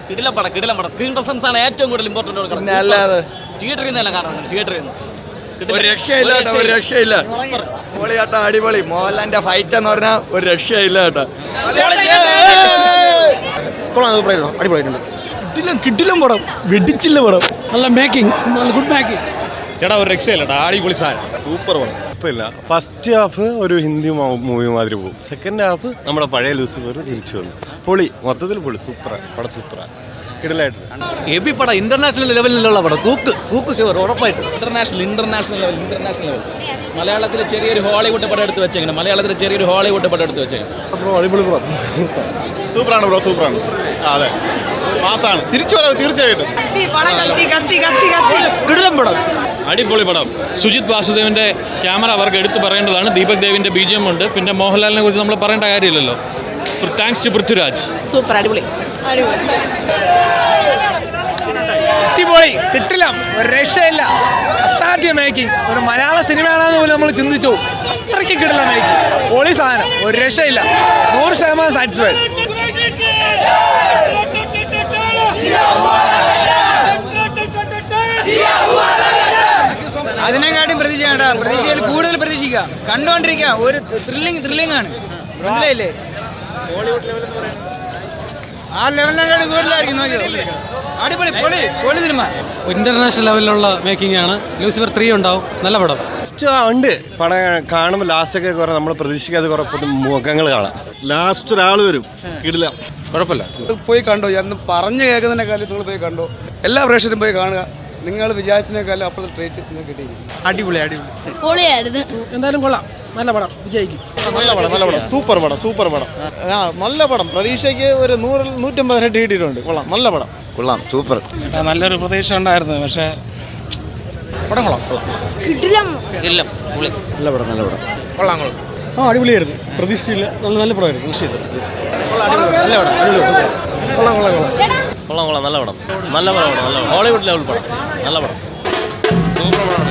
കിടിലം പടം. Screen presence ആണ് ഏറ്റവും കൂടുതൽ ഇമ്പോർട്ടന്റ്. തിയേറ്ററിൽ നിന്നല്ല കാണുന്നത്, തിയേറ്ററിൽ നിന്ന് ഒരു രക്ഷയില്ല. പൊളി കേട്ടോ, അടിപൊളി. മോഹൻലാലിന്റെ ഫൈറ്റ് എന്ന് പറഞ്ഞാൽ ഒരു രക്ഷയില്ല കേട്ടോ. അടിപൊളിയായിട്ടുണ്ട്. കിടിലം പടം, വെടിച്ചില്ല പടം. നല്ല മേക്കിംഗ്, നല്ല ഗുഡ് മേക്കിംഗ്. ചേട്ടാ ഒരു രക്ഷയില്ല, അടിപൊളി സാധനം, സൂപ്പർ പടം. കുഴപ്പമില്ല. ഫസ്റ്റ് ഹാഫ് ഒരു ഹിന്ദി മൂവി മാതിരി പോകും. സെക്കൻഡ് ഹാഫ് നമ്മുടെ പഴയ ലൂസിഫർ തിരിച്ചു വന്നു. പൊളി, മൊത്തത്തിൽ പൊളി. സൂപ്പറാണ് പടം, സൂപ്പറാണ്, കിടലായിട്ട്. ഹെവി പടം, ഇന്റർനാഷണൽ ലെവലിലുള്ള പടം. തൂക്ക് ശിവർ ഉറപ്പായിട്ട്. International level. മലയാളത്തിലെ ചെറിയൊരു ഹോളിവുഡ് പടം എടുത്ത് വെച്ചേക്കണം. അടിപൊളി പടം, സൂപ്പറാണ് ബ്രോ, സൂപ്പറാണ്. അതെ, മാസാണ്. തിരിച്ചു വരാം തീർച്ചയായിട്ടും. കിടിലം പടം, അടിപൊളി പടം. സുജിത് വാസുദേവന്റെ ക്യാമറ അവർക്ക് എടുത്തു പറയേണ്ടതാണ്. ദീപക് ദേവിന്റെ BGM ഉണ്ട്. പിന്നെ മോഹൻലാലിനെ കുറിച്ച് നമ്മൾ പറയേണ്ട കാര്യമില്ലല്ലോ. Thanks to Prithviraj. സൂപ്പർ, അടിപൊളി. അടിപൊളി, കിട്ടില്ല, ഒരു രക്ഷയില്ല. അസാധ്യ മേക്കിംഗ്. ഒരു മലയാള സിനിമയാണെന്ന് പോലും നമ്മൾ ചിന്തിച്ചു. അത്രയ്ക്ക് കിട്ടില്ല മേക്കിംഗ്. പൊളി സാധനം, ഒരു രക്ഷയില്ല. 100% സാറ്റിസ്ഫൈഡ്. അതിനെക്കാട്ടും പ്രതീക്ഷയിൽ കൂടുതൽ പ്രതീക്ഷിക്കുക. കണ്ടോണ്ടിരിക്കുക. ഒരു ത്രില്ലിംഗ് ആണ്. മനസ്സിലായില്ലേ? ആ ലെവലിനെക്കാട്ടും കൂടുതലായിരിക്കും. നോക്കിയോ, അടിപൊളി, പൊളി സിനിമ. ഇന്റർനാഷണൽ ലെവലിലുള്ള മേക്കിംഗ് ആണ്. ലൂസിഫർ 3 ഉണ്ടാവും. നല്ല പടം ഉണ്ട്. പടം കാണുമ്പോൾ ലാസ്റ്റൊക്കെ കുറെ നമ്മൾ പ്രതീക്ഷിക്കാതെ കുറെ മുഖങ്ങൾ കാണാം. ലാസ്റ്റ് ഒരാൾ വരും. കിടില, കുഴപ്പമില്ല. പോയി കണ്ടോ, എന്ന് പറഞ്ഞു കേൾക്കുന്നതിനേക്കാളും നിങ്ങൾ പോയി കണ്ടോ. എല്ലാ പ്രേക്ഷകരും പോയി കാണുക. നിങ്ങൾ വിചാരിച്ചതിനേക്കാളും അപ്പോൾ ട്രീറ്റ് കിട്ടിയിരിക്കും. അടിപൊളി. പൊളിയായിരുന്നു. എന്തായാലും കൊള്ളാം, നല്ല പടം, വിജയിക്കും. നല്ല പടം, സൂപ്പർ പടം. നല്ല പടം. പ്രതീക്ഷയ്ക്ക് ഒരു 100-150 കിട്ടിയിട്ടുണ്ട്. കൊള്ളാം, നല്ല പടം. കൊള്ളാം, സൂപ്പർ. നല്ലൊരു പ്രതീക്ഷ ഉണ്ടായിരുന്നു, പക്ഷേ പടം കൊള്ളാം. നല്ല പടം. കൊള്ളാം. അടിപൊളിയായിരുന്നു. പ്രതീക്ഷിച്ചില്ല. നല്ല പടമായിരുന്നു. നല്ല പടം. ഹോളിവുഡ് ലെവൽ പടം, നല്ല പടം, സൂപ്പർ പടം.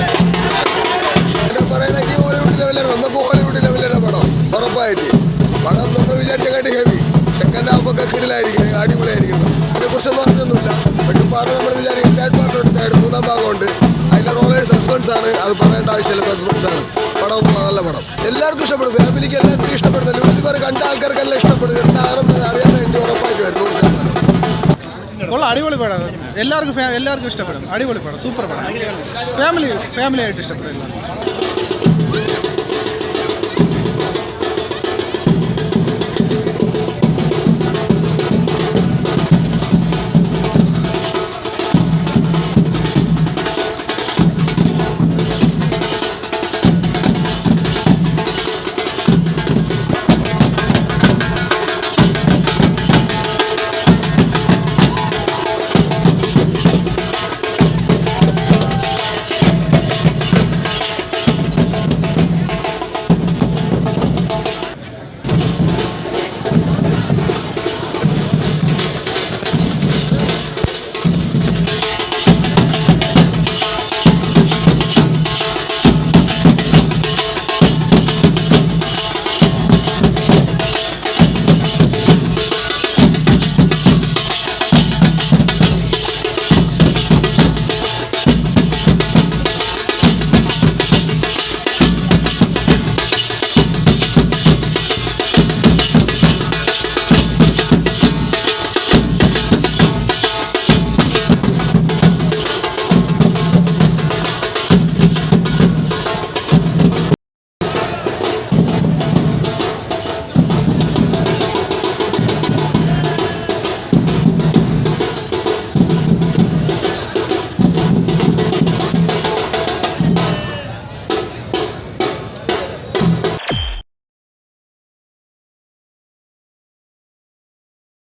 നമുക്ക് ഹോളിവുഡ് ലെവലിലുള്ള പടം ഉറപ്പായിട്ട്. പടം നമ്മൾ വിചാരിച്ചങ്ങാട്ട് ഹെവി. സെക്കൻഡ് ഹാഫൊക്കെ കിടിലായിരിക്കും, അടിപൊളിയായിരിക്കും. ഇതിനെക്കുറിച്ചൊന്നും പറഞ്ഞൊന്നുമില്ല. പക്ഷെ പടം നമ്മൾ വിചാരിക്കും തേർഡ് പാർട്ട്, മൂന്നാം ഭാഗമുണ്ട്. അതിൻ്റെ റോളേഴ്സ് സസ്പെൻസ് ആണ്. അത് പറയേണ്ട ആവശ്യമില്ല, സസ്പെൻസ് ആണ്. പടം നല്ല പടം. എല്ലാവർക്കും ഇഷ്ടപ്പെടും. ഫാമിലിക്ക് എല്ലാവർക്കും ഇഷ്ടപ്പെടുന്ന ലൂസിഫർ കണ്ട ആൾക്കാർക്കെല്ലാം ഇഷ്ടപ്പെടും. എന്താണെന്ന് അറിയാൻ വേണ്ടി ഉറപ്പായിട്ട് വരും. കൊള്ളാം, അടിപൊളി പടം. എല്ലാവർക്കും ഇഷ്ടപ്പെടും. അടിപൊളി പടം, സൂപ്പർ പടം. ഫാമിലി ആയിട്ട് ഇഷ്ടപ്പെടും.